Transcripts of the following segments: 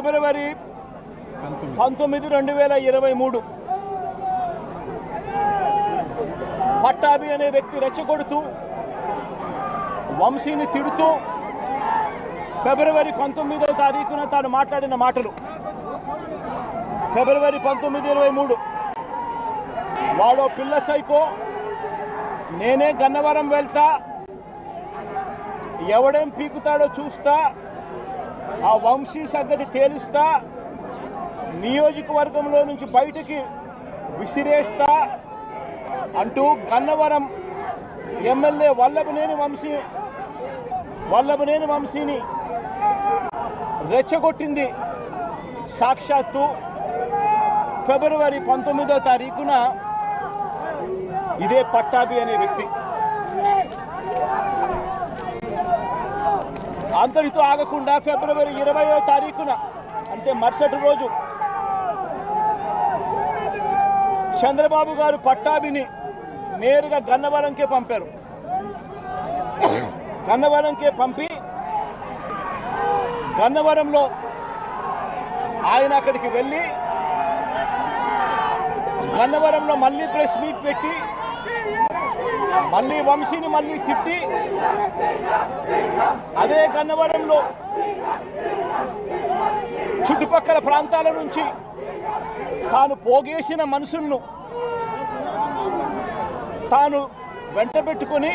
ఫిబ్రవరి 19, 2023 పట్టాభి అనే వ్యక్తి రెచ్చగొడుతూ వంశీని తిడుతూ ఫిబ్రవరి 19వ తారీఖున తాను మాట్లాడిన మాటలు. ఫిబ్రవరి 19, 23 వాడో పిల్ల సైకో, నేనే గన్నవరం వెళ్తా, ఎవడేం పీకుతాడో చూస్తా, ఆ వంశీ సంగతి తేలుస్తా, నియోజకవర్గంలో నుంచి బయటికి విసిరేస్తా అంటూ గన్నవరం ఎమ్మెల్యే వల్లభనేని వంశీని రెచ్చగొట్టింది సాక్షాత్తు ఫిబ్రవరి 19వ తారీఖున ఇదే పట్టాభి అనే వ్యక్తి. అంతటితో ఆగకుండా ఫిబ్రవరి 20వ తారీఖున అంటే మరుసటి రోజు చంద్రబాబు గారు పట్టాభిని నేరుగా గన్నవరంకే పంపారు. గన్నవరంకే పంపి గన్నవరంలో ఆయన అక్కడికి వెళ్ళి గన్నవరంలో మళ్ళీ ప్రెస్ మీట్ పెట్టి మళ్ళీ వంశీని మళ్ళీ తిట్టి అదే గన్నవరంలో చుట్టుపక్కల ప్రాంతాల నుంచి తాను పోగేసిన మనుషులను తాను వెంట పెట్టుకొని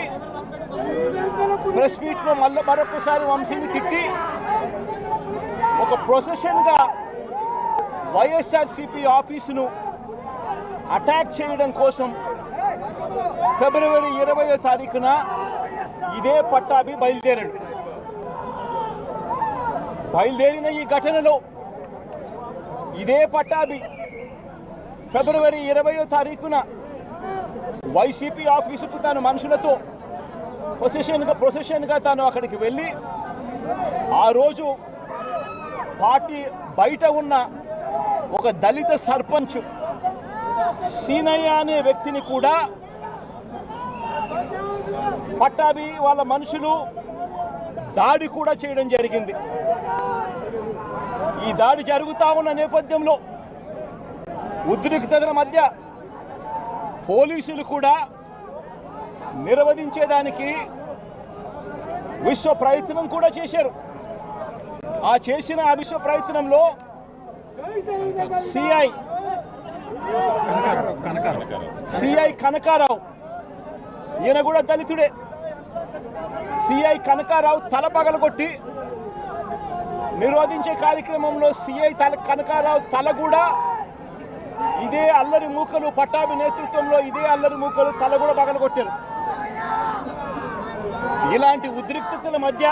ప్రెస్ మీట్లో మళ్ళీ మరొకసారి వంశీని తిట్టి ఒక ప్రొసెషన్గా వైఎస్ఆర్సీపీ ఆఫీసును అటాక్ చేయడం కోసం ఫిబ్రవరి 20వ తారీఖున ఇదే పట్టాభి బయలుదేరిన ఈ ఘటనలో ఇదే పట్టాభి ఫిబ్రవరి 20వ తారీఖున వైసీపీ ఆఫీసుకు తాను మనుషులతో ప్రొసెషన్గా తాను అక్కడికి వెళ్ళి ఆ రోజు పార్టీ బయట ఉన్న ఒక దళిత సర్పంచ్ సీనయ్య అనే వ్యక్తిని కూడా పట్టాభి వాళ్ళ మనుషులు దాడి కూడా చేయడం జరిగింది. ఈ దాడి జరుగుతా ఉన్న నేపథ్యంలో ఉద్రిక్తతల మధ్య పోలీసులు కూడా నిర్వహించేదానికి విశ్వ ప్రయత్నం కూడా చేశారు. ఆ చేసిన విశ్వ ప్రయత్నంలో సిఐ కనకారావు, ఈయన కూడా దళితుడే, సిఐ కనకారావు తల పగలగొట్టి నిరోధించే కార్యక్రమంలో సిఐ కనకారావు తల కూడా ఇదే అల్లరి మూకలు పట్టాభి నేతృత్వంలో ఇదే అల్లరి మూకలు తల కూడా పగలగొట్టారు. ఇలాంటి ఉద్రిక్తతల మధ్య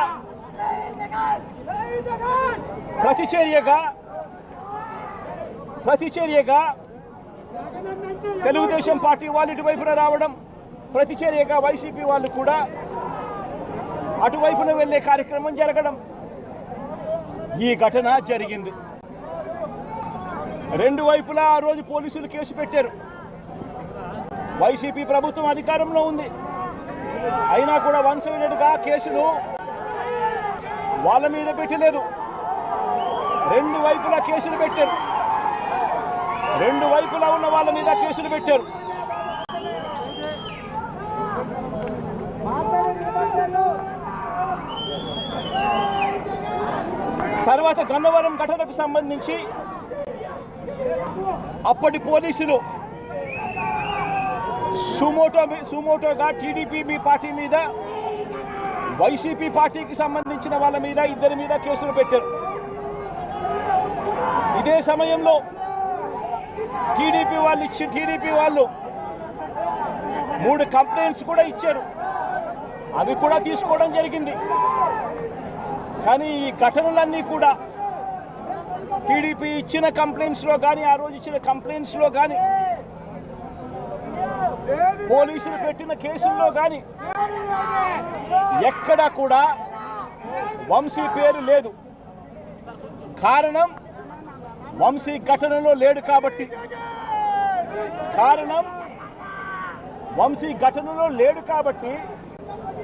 ప్రతిచర్యగా తెలుగుదేశం పార్టీ వాళ్ళు ఇటువైపున రావడం, ప్రతిచర్యగా వైసీపీ వాళ్ళు కూడా అటువైపున వెళ్ళే కార్యక్రమం జరగడం, ఈ ఘటన జరిగింది. రెండు వైపులా ఆ రోజు పోలీసులు కేసు పెట్టారు. వైసీపీ ప్రభుత్వం అధికారంలో ఉంది, అయినా కూడా వన్సైడెడ్గా కేసులు వాళ్ళ మీద పెట్టలేదు. రెండు వైపులా కేసులు పెట్టారు, రెండు వైపులా ఉన్న వాళ్ళ మీద కేసులు పెట్టారు. తర్వాత గన్నవరం ఘటనకు సంబంధించి అప్పటి పోలీసులు సుమోటోగా టీడీపీ పార్టీ మీద, వైసీపీ పార్టీకి సంబంధించిన వాళ్ళ మీద, ఇద్దరి మీద కేసులు పెట్టారు. ఇదే సమయంలో టీడీపీ వాళ్ళు 3 కంప్లైంట్స్ కూడా ఇచ్చారు, అవి కూడా తీసుకోవడం జరిగింది. కానీ ఈ ఘటనలన్నీ కూడా టీడీపీ ఇచ్చిన కంప్లైంట్స్లో కానీ, ఆ రోజు ఇచ్చిన కంప్లైంట్స్లో కానీ, పోలీసులు పెట్టిన కేసుల్లో కానీ ఎక్కడా కూడా వంశీ పేరు లేదు. కారణం వంశీ ఘటనలో లేడు కాబట్టి,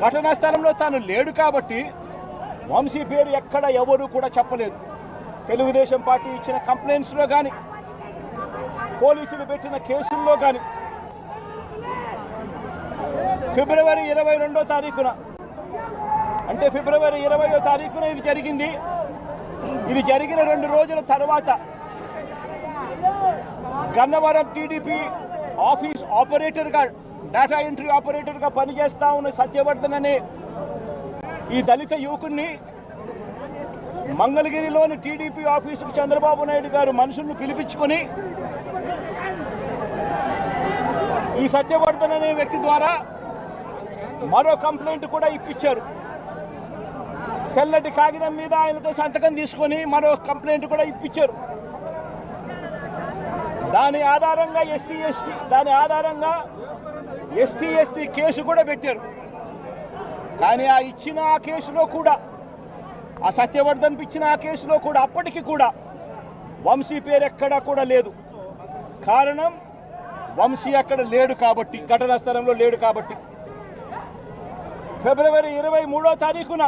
ఘటనా స్థలంలో తాను లేడు కాబట్టి వంశీ పేరు ఎక్కడ ఎవరు కూడా చెప్పలేదు. తెలుగుదేశం పార్టీ ఇచ్చిన కంప్లైంట్స్లో కానీ పోలీసులు పెట్టిన కేసుల్లో కానీ ఫిబ్రవరి 22వ తారీఖున అంటే ఫిబ్రవరి 20వ తారీఖున ఇది జరిగింది. ఇది జరిగిన 2 రోజుల తర్వాత గన్నవరం టీడీపీ ఆఫీస్ ఆపరేటర్గా డేటా ఎంట్రీ ఆపరేటర్గా పనిచేస్తా ఉన్న సత్యవర్ధన్ అనే ఈ దళిత యువకుడిని మంగళగిరిలోని టీడీపీ ఆఫీసుకు చంద్రబాబు నాయుడు గారు మనుషులను పిలిపించుకొని ఈ సత్యవర్ధన్ అనే వ్యక్తి ద్వారా మరో కంప్లైంట్ కూడా ఇప్పించారు. తెల్లటి కాగితం మీద ఆయనతో సంతకం తీసుకొని మరో కంప్లైంట్ కూడా ఇప్పించారు. దాని ఆధారంగా ఎస్టీ ఎస్టీ కేసు కూడా పెట్టారు. కానీ ఆ ఇచ్చిన ఆ కేసులో కూడా ఆ సత్యవర్ధన్ ఇచ్చిన ఆ కేసులో కూడా అప్పటికి కూడా వంశీ పేరు ఎక్కడా కూడా లేదు. కారణం వంశీ అక్కడ లేడు కాబట్టి, ఘటనా స్థలంలో లేడు కాబట్టి. ఫిబ్రవరి 23వ తారీఖున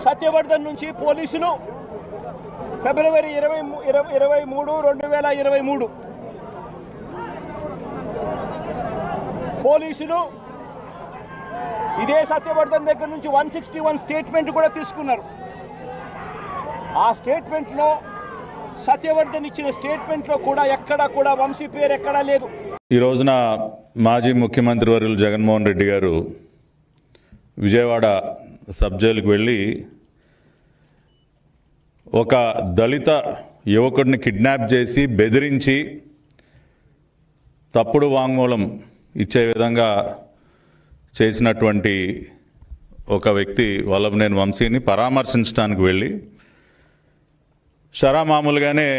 సత్యవర్ధన్ నుంచి పోలీసులు ఫిబ్రవరి 23, 2023 పోలీసులు ఇదే సత్యవర్ధన్ దగ్గర నుంచి 161 స్టేట్మెంట్ కూడా తీసుకున్నారు. ఆ స్టేట్మెంట్లో సత్యవర్ధన్ ఇచ్చిన స్టేట్మెంట్లో కూడా ఎక్కడా కూడా వంశీ పేరు ఎక్కడా లేదు. ఈ రోజున మాజీ ముఖ్యమంత్రి వర్యులు జగన్మోహన్ రెడ్డి గారు విజయవాడ సబ్ జైలుకు వెళ్ళి ఒక దళిత యువకుడిని కిడ్నాప్ చేసి బెదిరించి తప్పుడు వాంగ్మూలం ఇచ్చే విధంగా చేసినటువంటి ఒక వ్యక్తి వల్లభనేని వంశీని పరామర్శించడానికి వెళ్ళి మామూలుగానే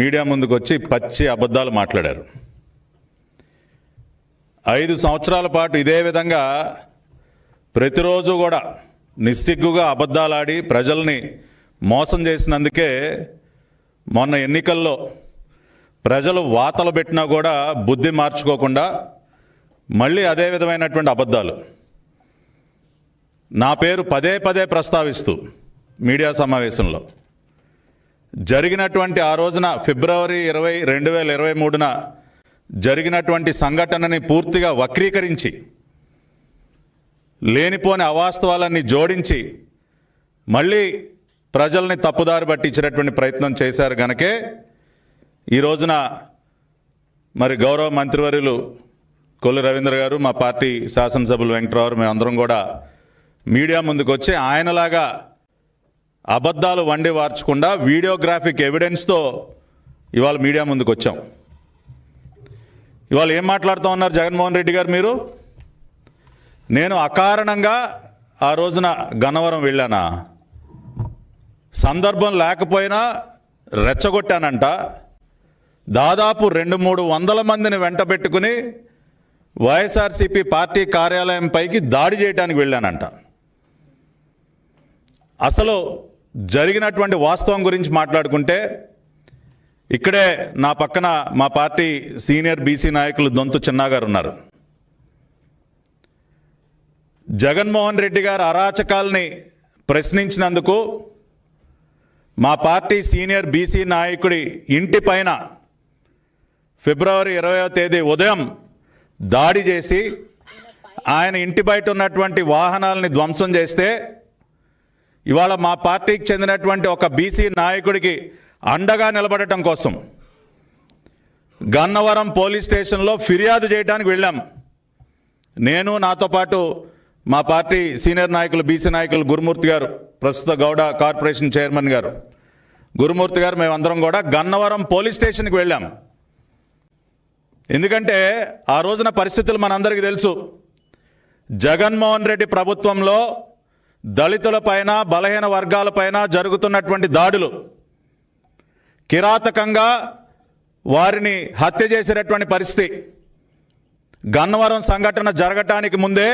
మీడియా ముందుకు వచ్చి పచ్చి అబద్ధాలు మాట్లాడారు. 5 సంవత్సరాల పాటు ఇదే విధంగా ప్రతిరోజు కూడా నిస్సిగ్గుగా అబద్ధాలాడి ప్రజల్ని మోసం చేసినందుకే మొన్న ఎన్నికల్లో ప్రజలు వాతలు పెట్టినా కూడా బుద్ధి మార్చుకోకుండా మళ్ళీ అదే విధమైనటువంటి అబద్ధాలు నా పేరు పదే ప్రస్తావిస్తూ మీడియా సమావేశంలో జరిగినటువంటి ఆ రోజున ఫిబ్రవరి 20, 2023న జరిగినటువంటి సంఘటనని పూర్తిగా వక్రీకరించి లేనిపోని అవాస్తవాలన్నీ జోడించి మళ్ళీ ప్రజల్ని తప్పుదారి పట్టించేటటువంటి ప్రయత్నం చేశారు కనుకే ఈ రోజున మరి గౌరవ మంత్రివర్యులు కొల్లు రవీంద్ర గారు, మా పార్టీ శాసనసభ్యులు వెంకటరావు, మేమందరం కూడా మీడియా ముందుకు వచ్చి ఆయనలాగా అబద్ధాలు వండి వార్చకుండా వీడియోగ్రాఫిక్ ఎవిడెన్స్తో ఇవాళ మీడియా ముందుకు వచ్చాం. ఇవాళ ఏం మాట్లాడుతూ ఉన్నారు జగన్మోహన్ రెడ్డి గారు? మీరు నేను అకారణంగా ఆ రోజున గన్నవరం వెళ్ళానా? సందర్భం లేకపోయినా రెచ్చగొట్టానంట. దాదాపు 200-300 మందిని వెంట పెట్టుకుని వైఎస్ఆర్సీపీ పార్టీ కార్యాలయం పైకి దాడి చేయడానికి వెళ్ళానంట. అసలు జరిగినటువంటి వాస్తవం గురించి మాట్లాడుకుంటే ఇక్కడే నా పక్కన మా పార్టీ సీనియర్ బీసీ నాయకులు దొంతు చిన్నా గారు ఉన్నారు. జగన్మోహన్ రెడ్డి గారు అరాచకాల్ని ప్రశ్నించినందుకు మా పార్టీ సీనియర్ బీసీ నాయకుడి ఇంటి పైన ఫిబ్రవరి 20వ తేదీ ఉదయం దాడి చేసి ఆయన ఇంటి బయట ఉన్నటువంటి వాహనాలని ధ్వంసం చేస్తే ఇవాళ మా పార్టీకి చెందినటువంటి ఒక బీసీ నాయకుడికి అండగా నిలబడటం కోసం గన్నవరం పోలీస్ స్టేషన్లో ఫిర్యాదు చేయడానికి వెళ్ళాం. నేను, నాతో పాటు మా పార్టీ సీనియర్ నాయకులు బీసీ నాయకులు గురుమూర్తి గారు, ప్రస్తుత గౌడ కార్పొరేషన్ చైర్మన్ గారు గురుమూర్తి గారు, మేమందరం కూడా గన్నవరం పోలీస్ స్టేషన్కి వెళ్ళాం. ఎందుకంటే ఆ రోజున పరిస్థితులు మనందరికీ తెలుసు. జగన్మోహన్ రెడ్డి ప్రభుత్వంలో దళితులపైన, బలహీన వర్గాలపైన జరుగుతున్నటువంటి దాడులు, కిరాతకంగా వారిని హత్య చేసేటటువంటి పరిస్థితి. గన్నవరం సంఘటన జరగటానికి ముందే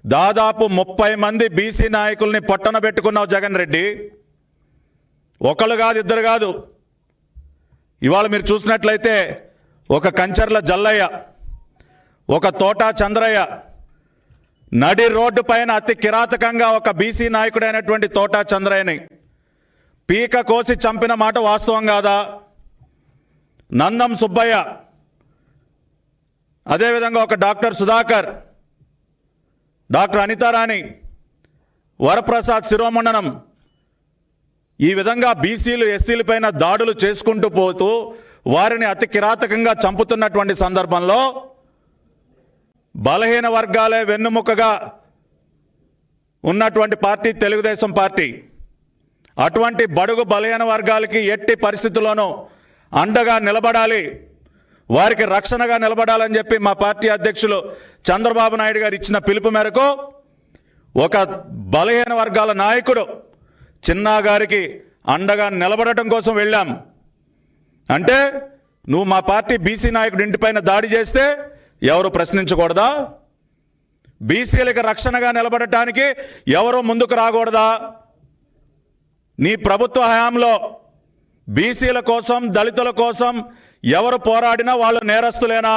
దాదాపు 30 మంది బీసీ నాయకుల్ని పొట్టన పెట్టుకున్నావు జగన్ రెడ్డి. ఒకళ్ళు కాదు, ఇద్దరు కాదు. ఇవాళ మీరు చూసినట్లయితే ఒక కంచర్ల జల్లయ్య, ఒక తోటా చంద్రయ్య, నడి రోడ్డు పైన అతి కిరాతకంగా ఒక బీసీ నాయకుడైనటువంటి తోటా చంద్రయ్యని పీక కోసి చంపిన మాట వాస్తవం కాదా? నందం సుబ్బయ్య, అదేవిధంగా ఒక డాక్టర్ సుధాకర్, డాక్టర్ అనితారాణి, వరప్రసాద్ శిరోమండనం, ఈ విధంగా బీసీలు ఎస్సీల పైన దాడులు చేసుకుంటూ పోతూ వారిని అతి కిరాతకంగా చంపుతున్నటువంటి సందర్భంలో బలహీన వర్గాలే వెన్నుముకగా ఉన్నటువంటి పార్టీ తెలుగుదేశం పార్టీ. అటువంటి బడుగు బలహీన వర్గాలకి ఎట్టి పరిస్థితుల్లోనూ అండగా నిలబడాలి, వారికి రక్షణగా నిలబడాలని చెప్పి మా పార్టీ అధ్యక్షులు చంద్రబాబు నాయుడు గారు ఇచ్చిన పిలుపు మేరకు ఒక బలహీన వర్గాల నాయకుడు చిన్నా గారికి అండగా నిలబడటం కోసం వెళ్ళాం. అంటే నువ్వు మా పార్టీ బీసీ నాయకుడి ఇంటిపైన దాడి చేస్తే ఎవరు ప్రశ్నించకూడదా? బీసీలకు రక్షణగా నిలబడటానికి ఎవరు ముందుకు రాకూడదా? నీ ప్రభుత్వ హయాంలో బీసీల కోసం, దళితుల కోసం ఎవరు పోరాడినా వాళ్ళు నేరస్తులేనా?